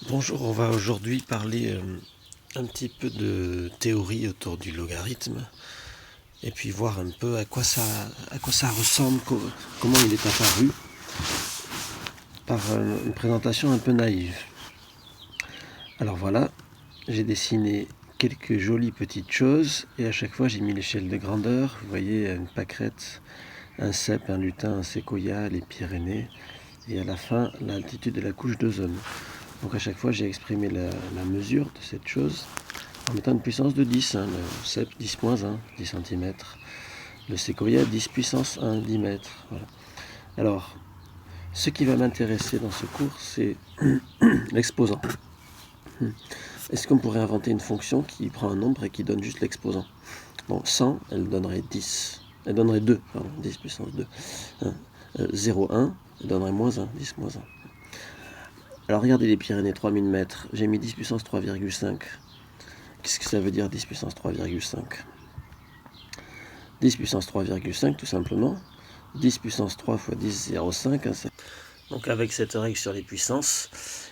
Bonjour, on va aujourd'hui parler un petit peu de théorie autour du logarithme et puis voir un peu à quoi ça ressemble, comment il est apparu par une présentation un peu naïve. Alors voilà, j'ai dessiné quelques jolies petites choses et à chaque fois j'ai mis l'échelle de grandeur. Vous voyez une pâquerette, un cep, un lutin, un séquoia, les Pyrénées et à la fin l'altitude de la couche d'ozone. Donc à chaque fois j'ai exprimé la mesure de cette chose en mettant une puissance de 10, hein, le cep 10-1, 10 cm, le séquoia 10 puissance 1, 10 mètres. Voilà. Alors, ce qui va m'intéresser dans ce cours, c'est l'exposant. Est-ce qu'on pourrait inventer une fonction qui prend un nombre et qui donne juste l'exposant? Bon, 100, elle donnerait 10. Elle donnerait 2, pardon, 10 puissance 2. 0, 1, elle donnerait moins 1, 10 moins 1. Alors regardez les Pyrénées, 3000 mètres. J'ai mis 10 puissance 3,5. Qu'est-ce que ça veut dire 10 puissance 3,5? 10 puissance 3,5 tout simplement. 10 puissance 3 fois 10, 0,5. Hein, donc avec cette règle sur les puissances.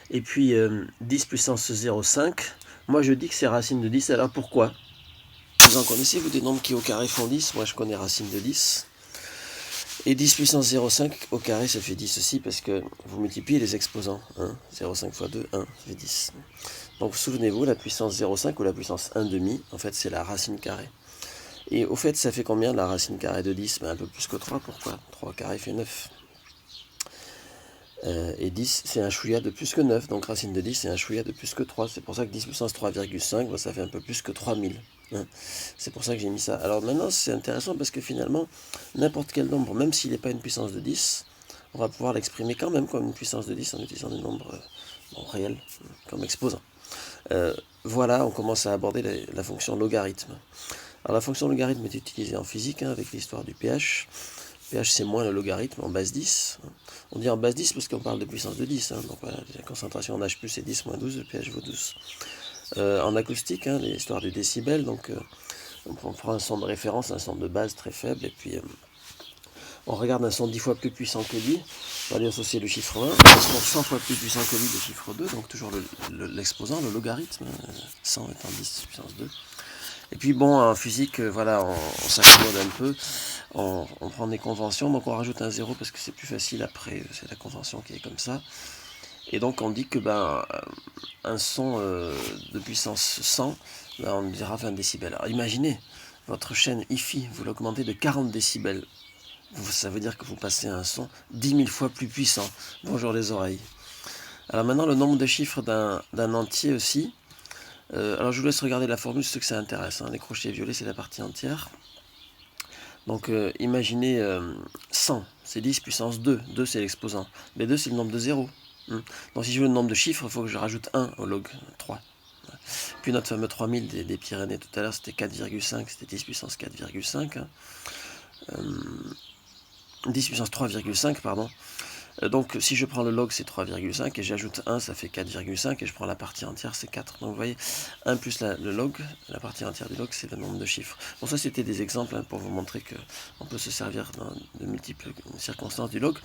Et puis 10 puissance 0,5. Moi je dis que c'est racine de 10. Alors pourquoi? Vous en connaissez, vous, des nombres qui au carré font 10? Moi je connais racine de 10. Et 10 puissance 0,5 au carré ça fait 10 aussi parce que vous multipliez les exposants. 0,5 fois 2, 1, ça fait 10. Donc souvenez-vous, la puissance 0,5 ou la puissance 1,5, en fait c'est la racine carrée. Et au fait, ça fait combien la racine carrée de 10? Un peu plus que 3, pourquoi? 3 carré fait 9. Et 10, c'est un chouïa de plus que 9, donc racine de 10, c'est un chouïa de plus que 3. C'est pour ça que 10 puissance 3,5, bah, ça fait un peu plus que 3000. Hein. C'est pour ça que j'ai mis ça. Alors maintenant, c'est intéressant parce que finalement, n'importe quel nombre, même s'il n'est pas une puissance de 10, on va pouvoir l'exprimer quand même comme une puissance de 10 en utilisant des nombres réels, comme exposant. Voilà, on commence à aborder la fonction logarithme. Alors la fonction logarithme est utilisée en physique avec l'histoire du pH. pH c'est moins le logarithme en base 10. On dit en base 10 parce qu'on parle de puissance de 10. Donc voilà, la concentration en H+, c'est 10 moins 12, le pH vaut 12. En acoustique, l'histoire du décibel, donc on prend un son de référence, un son de base très faible, et puis on regarde un son 10 fois plus puissant que lui, on va lui associer le chiffre 1, un son 100 fois plus puissant que lui, le chiffre 2, donc toujours l'exposant, le logarithme, 100 étant 10 puissance 2. Et puis bon, en physique, voilà, on s'accommode un peu, on prend des conventions, donc on rajoute un 0 parce que c'est plus facile après, c'est la convention qui est comme ça. Et donc on dit que un son de puissance 100, on dira 20 décibels. Alors imaginez, votre chaîne hi-fi, vous l'augmentez de 40 décibels. Ça veut dire que vous passez à un son 10 000 fois plus puissant. Bonjour les oreilles. Alors maintenant, le nombre de chiffres d'un entier aussi. Alors je vous laisse regarder la formule, ceux que ça intéresse. Les crochets violets, c'est la partie entière. Donc imaginez 100, c'est 10 puissance 2. 2, c'est l'exposant. Mais 2, c'est le nombre de 0. Donc si je veux le nombre de chiffres, il faut que je rajoute 1 au log 3. Puis notre fameux 3000 des Pyrénées tout à l'heure, c'était 4,5, c'était 10 puissance 4,5. 10 puissance 3,5, pardon. Donc si je prends le log, c'est 3,5 et j'ajoute 1, ça fait 4,5 et je prends la partie entière, c'est 4. Donc vous voyez, 1 plus le log, la partie entière du log, c'est le nombre de chiffres. Bon, ça c'était des exemples pour vous montrer qu'on peut se servir de multiples circonstances du log.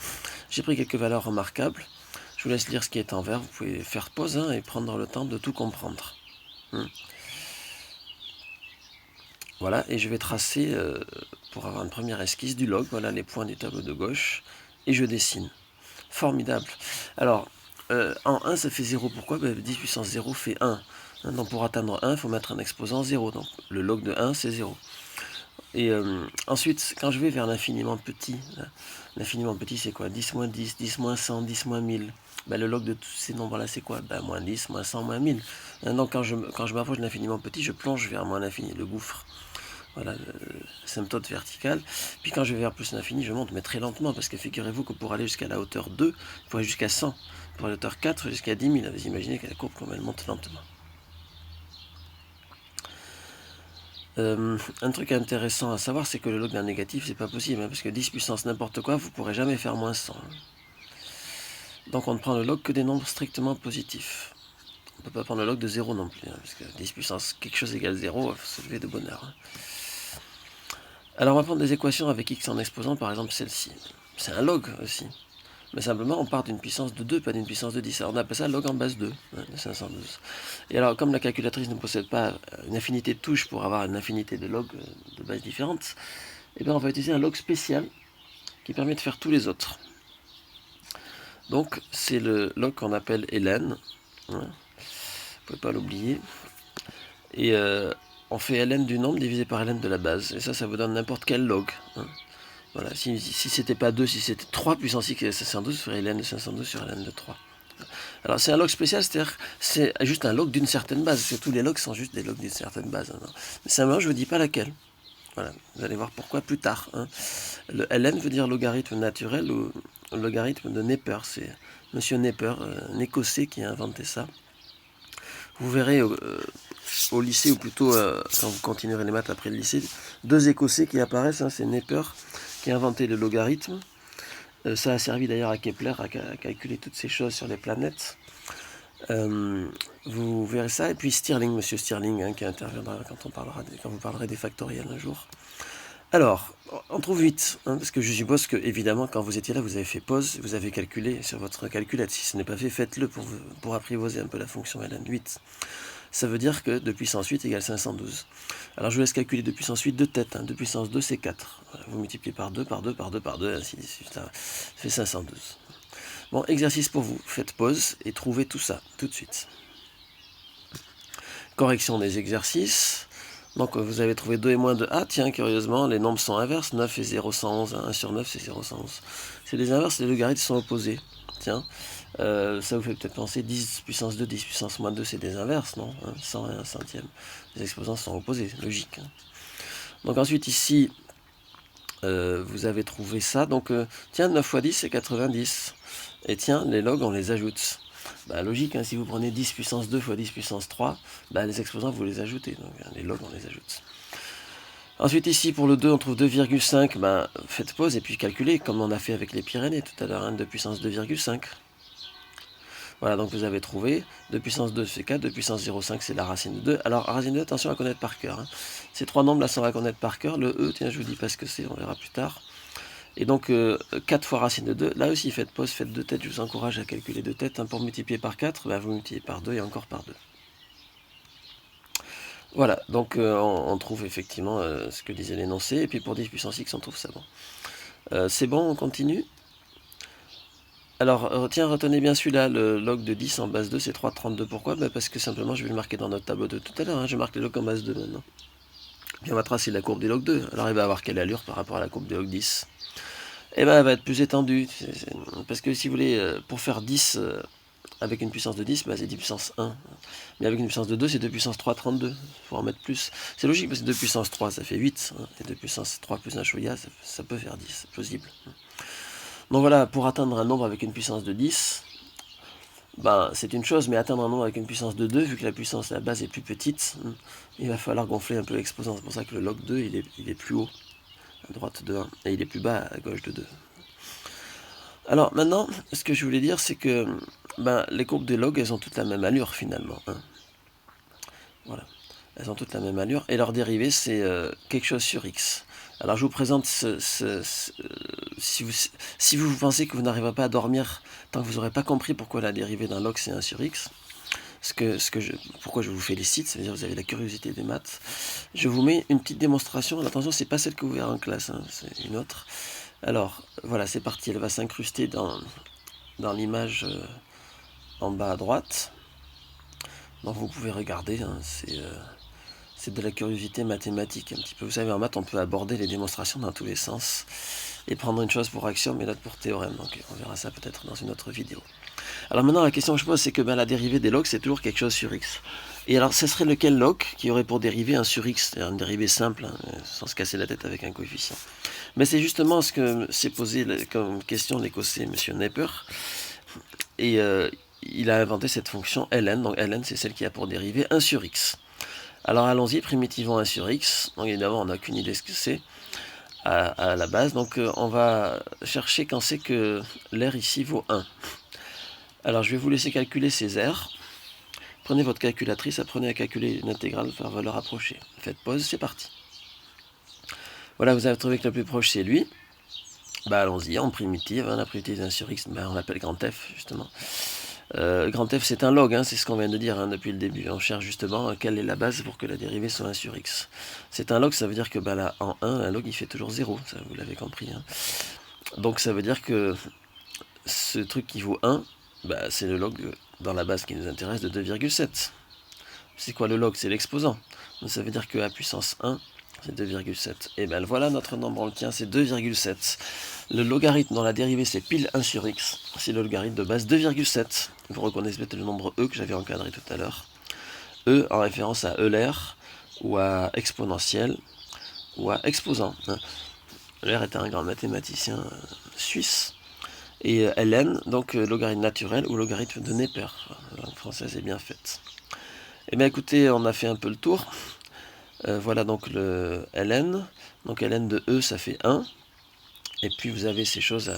J'ai pris quelques valeurs remarquables. Je vous laisse lire ce qui est en vert. Vous pouvez faire pause et prendre le temps de tout comprendre. Voilà, et je vais tracer, pour avoir une première esquisse, du log. Voilà les points du tableau de gauche. Et je dessine. Formidable. Alors, en 1, ça fait 0. Pourquoi? 10 puissance 0 fait 1. Donc pour atteindre 1, il faut mettre un exposant 0. Donc le log de 1, c'est 0. Et ensuite, quand je vais vers l'infiniment petit, l'infiniment petit, c'est quoi? 10 moins 10, 10 moins 100, 10 moins 1000. Le log de tous ces nombres-là, c'est quoi? Moins 10, moins 100, moins 1000. Donc quand je m'approche de l'infiniment petit, je plonge vers moins l'infini, le gouffre. Voilà, l'asymptote verticale. Puis quand je vais vers plus l'infini, je monte, mais très lentement, parce que figurez-vous que pour aller jusqu'à la hauteur 2, il faut aller jusqu'à 100. Pour la hauteur 4, jusqu'à 10 000. Vous imaginez que la courbe, comme elle monte lentement. Un truc intéressant à savoir, c'est que le log d'un négatif, c'est pas possible, parce que 10 puissance n'importe quoi, vous pourrez jamais faire moins 100. Donc on ne prend le log que des nombres strictement positifs. On ne peut pas prendre le log de 0 non plus, parce que 10 puissance quelque chose égale 0, il faut se lever de bonne heure. Alors on va prendre des équations avec x en exposant, par exemple celle-ci. C'est un log aussi. Mais simplement, on part d'une puissance de 2, pas d'une puissance de 10. Alors on appelle ça log en base 2, de 512. Et alors, comme la calculatrice ne possède pas une infinité de touches pour avoir une infinité de logs de bases différentes, eh bien on va utiliser un log spécial qui permet de faire tous les autres. Donc, c'est le log qu'on appelle ln. Vous ne pouvez pas l'oublier. Et on fait ln du nombre divisé par ln de la base. Et ça vous donne n'importe quel log. Voilà, si c'était pas 2, si c'était 3 puissance x et 512, vous ferez ln de 512 sur ln de 3. Alors c'est un log spécial, c'est-à-dire c'est juste un log d'une certaine base, parce que tous les logs sont juste des logs d'une certaine base. Hein. Mais simplement, je ne vous dis pas laquelle. Voilà, vous allez voir pourquoi plus tard. Hein. Le ln veut dire logarithme naturel ou logarithme de Neper. C'est Monsieur Neper, un Écossais qui a inventé ça. Vous verrez au lycée, ou plutôt quand vous continuerez les maths après le lycée, 2 Écossais qui apparaissent. Hein, c'est Neper qui a inventé le logarithme. Ça a servi d'ailleurs à Kepler à calculer toutes ces choses sur les planètes. Vous verrez ça. Et puis Stirling, Monsieur Stirling, hein, qui interviendra quand vous parlerez des factoriels un jour. Alors, on trouve 8, hein, parce que je suppose que, évidemment, quand vous étiez là, vous avez fait pause, vous avez calculé sur votre calculette. Si ce n'est pas fait, faites-le pour apprivoiser un peu la fonction ln. 8. Ça veut dire que 2 puissance 8 égale 512. Alors je vous laisse calculer 2 puissance 8 de tête. Hein. 2 puissance 2, c'est 4. Voilà, vous multipliez par 2, par 2, par 2, par 2, ainsi de suite. Ça fait 512. Bon, exercice pour vous. Faites pause et trouvez tout ça, tout de suite. Correction des exercices. Donc vous avez trouvé 2 et moins de A. Tiens, curieusement, les nombres sont inverses. 9 et 0,111. 1 sur 9, c'est 0,111. C'est des inverses, les logarithmes sont opposés. Tiens, ça vous fait peut-être penser 10 puissance 2, 10 puissance moins 2, c'est des inverses, non, 100 et 1 centième. Les exposants sont opposés, logique. Hein. Donc ensuite, ici, vous avez trouvé ça. Donc, tiens, 9 fois 10, c'est 90. Et tiens, les logs, on les ajoute. Bah, logique, hein, si vous prenez 10 puissance 2 fois 10 puissance 3, bah, les exposants, vous les ajoutez. Donc, les logs, on les ajoute. Ensuite, ici, pour le 2, on trouve 2,5. Ben, faites pause et puis calculez, comme on a fait avec les Pyrénées tout à l'heure, hein, 2 puissance 2,5. Voilà, donc vous avez trouvé 2 puissance 2, c'est 4. 2 puissance 0,5, c'est la racine de 2. Alors, racine de 2, attention à connaître par cœur. Hein. Ces 3 nombres-là sont à connaître par cœur. Le E, tiens, je vous dis pas ce que c'est, on verra plus tard. Et donc, 4 fois racine de 2. Là aussi, faites pause, faites 2 têtes. Je vous encourage à calculer 2 têtes. Hein, pour multiplier par 4, ben, vous multipliez par 2 et encore par 2. Voilà, donc on trouve effectivement ce que disait l'énoncé, et puis pour 10 puissance x, on trouve ça bon. C'est bon, on continue. Alors, tiens, retenez bien celui-là, le log de 10 en base 2, c'est 3,32. Pourquoi? Parce que simplement, je vais le marquer dans notre tableau de tout à l'heure, hein, je marque les logs en base 2 maintenant. Puis on va tracer la courbe des log 2, alors il va avoir quelle allure par rapport à la courbe des log 10? Eh bien, elle va être plus étendue, parce que si vous voulez, pour faire 10... avec une puissance de 10, bah, c'est 10 puissance 1. Mais avec une puissance de 2, c'est 2 puissance 3, 32. Il faut en mettre plus. C'est logique, parce que 2 puissance 3, ça fait 8. Hein, et 2 puissance 3 plus un choya, ça peut faire 10. C'est possible. Donc voilà, pour atteindre un nombre avec une puissance de 10, ben, c'est une chose, mais atteindre un nombre avec une puissance de 2, vu que la base est plus petite, il va falloir gonfler un peu l'exposant. C'est pour ça que le log 2, il est plus haut, à droite de 1, et il est plus bas, à gauche de 2. Alors maintenant, ce que je voulais dire, c'est que les courbes des logs, elles ont toutes la même allure finalement. Hein. Voilà, elles ont toutes la même allure, et leur dérivée, c'est quelque chose sur x. Alors je vous présente si vous pensez que vous n'arriverez pas à dormir tant que vous n'aurez pas compris pourquoi la dérivée d'un log c'est 1 sur x, pourquoi je vous félicite, c'est-à-dire que vous avez la curiosité des maths, je vous mets une petite démonstration. Attention, c'est pas celle que vous verrez en classe, hein, c'est une autre. Alors, voilà, c'est parti, elle va s'incruster dans l'image en bas à droite. Donc vous pouvez regarder, hein, c'est de la curiosité mathématique un petit peu. Vous savez, en maths, on peut aborder les démonstrations dans tous les sens et prendre une chose pour axiome et l'autre pour théorème. Donc on verra ça peut-être dans une autre vidéo. Alors maintenant, la question que je pose, c'est que la dérivée des logs, c'est toujours quelque chose sur x. Et alors, ce serait lequel log qui aurait pour dérivée 1 sur x, c'est-à-dire une dérivée simple, hein, sans se casser la tête avec un coefficient. Mais c'est justement ce que s'est posé comme question l'Écossais, M. Neper. Et il a inventé cette fonction ln. Donc ln, c'est celle qui a pour dérivée 1 sur x. Alors allons-y, primitivons 1 sur x. Donc évidemment, on n'a aucune idée de ce que c'est à la base. Donc on va chercher quand c'est que l'air ici vaut 1. Alors je vais vous laisser calculer ces r. Prenez votre calculatrice, apprenez à calculer une intégrale par valeur approchée. Faites pause, c'est parti. Voilà, vous avez trouvé que le plus proche c'est lui. Bah allons-y, en primitive, hein, la primitive d'un sur x, on l'appelle grand F justement. Grand F c'est un log, hein, c'est ce qu'on vient de dire depuis le début. On cherche justement quelle est la base pour que la dérivée soit 1 sur x. C'est un log, ça veut dire que là, en 1, un log il fait toujours 0, ça vous l'avez compris. Hein. Donc ça veut dire que ce truc qui vaut 1, c'est le log dans la base qui nous intéresse de 2,7. C'est quoi le log? C'est l'exposant. Donc ça veut dire que a puissance 1, c'est 2,7. Et bien voilà notre nombre, on le tient, c'est 2,7. Le logarithme dans la dérivée, c'est pile 1 sur x. C'est le logarithme de base 2,7. Vous reconnaissez peut-être le nombre e que j'avais encadré tout à l'heure. E en référence à Euler, ou à exponentielle, ou à exposant. Euler était un grand mathématicien suisse. Et ln, donc logarithme naturel ou logarithme de Neper. La langue française est bien faite. Eh bien écoutez, on a fait un peu le tour. Voilà donc le ln. Donc ln de e, ça fait 1. Et puis vous avez ces choses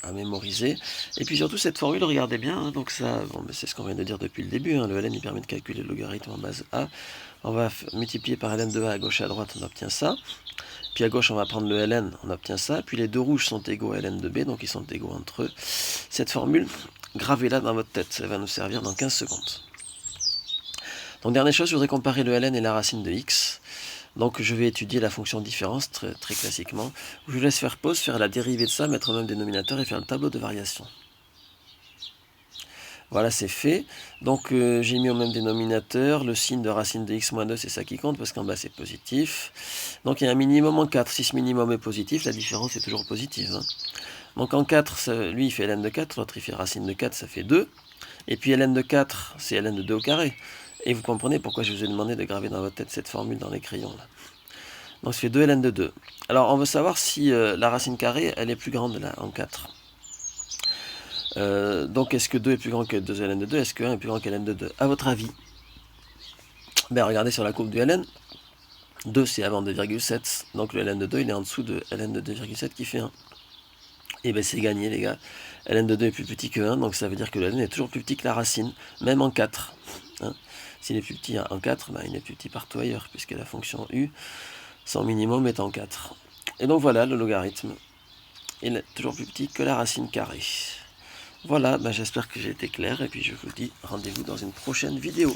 à mémoriser. Et puis surtout cette formule, regardez bien. Hein, donc ça, c'est ce qu'on vient de dire depuis le début. Hein, le ln il permet de calculer le logarithme en base a. On va multiplier par ln de a à gauche et à droite, on obtient ça. Puis à gauche, on va prendre le ln, on obtient ça. Puis les deux rouges sont égaux à ln de b, donc ils sont égaux entre eux. Cette formule, gravez-la dans votre tête, elle va nous servir dans 15 secondes. Donc dernière chose, je voudrais comparer le ln et la racine de x. Donc je vais étudier la fonction différence très classiquement. Je vous laisse faire pause, faire la dérivée de ça, mettre au même dénominateur et faire le tableau de variation. Voilà, c'est fait. Donc j'ai mis au même dénominateur le signe de racine de x moins 2, c'est ça qui compte, parce qu'en bas c'est positif. Donc il y a un minimum en 4. Si ce minimum est positif, la différence est toujours positive. Hein. Donc en 4, lui il fait ln de 4, l'autre il fait racine de 4, ça fait 2. Et puis ln de 4, c'est ln de 2 au carré. Et vous comprenez pourquoi je vous ai demandé de graver dans votre tête cette formule dans les crayons. Là. Donc ça fait 2 ln de 2. Alors on veut savoir si la racine carrée, elle est plus grande là, en 4. Donc est-ce que 2 est plus grand que 2 ln de 2? Est-ce que 1 est plus grand que ln de 2? À votre avis? Regardez sur la courbe du ln. 2 c'est avant 2,7. Donc le ln de 2 il est en dessous de ln de 2,7 qui fait 1. Et bien c'est gagné les gars. ln de 2 est plus petit que 1. Donc ça veut dire que le ln est toujours plus petit que la racine. Même en 4. Hein. S'il est plus petit en 4, il est plus petit partout ailleurs. Puisque la fonction u, son minimum est en 4. Et donc voilà le logarithme. Il est toujours plus petit que la racine carrée. Voilà, j'espère que j'ai été clair et puis je vous dis rendez-vous dans une prochaine vidéo.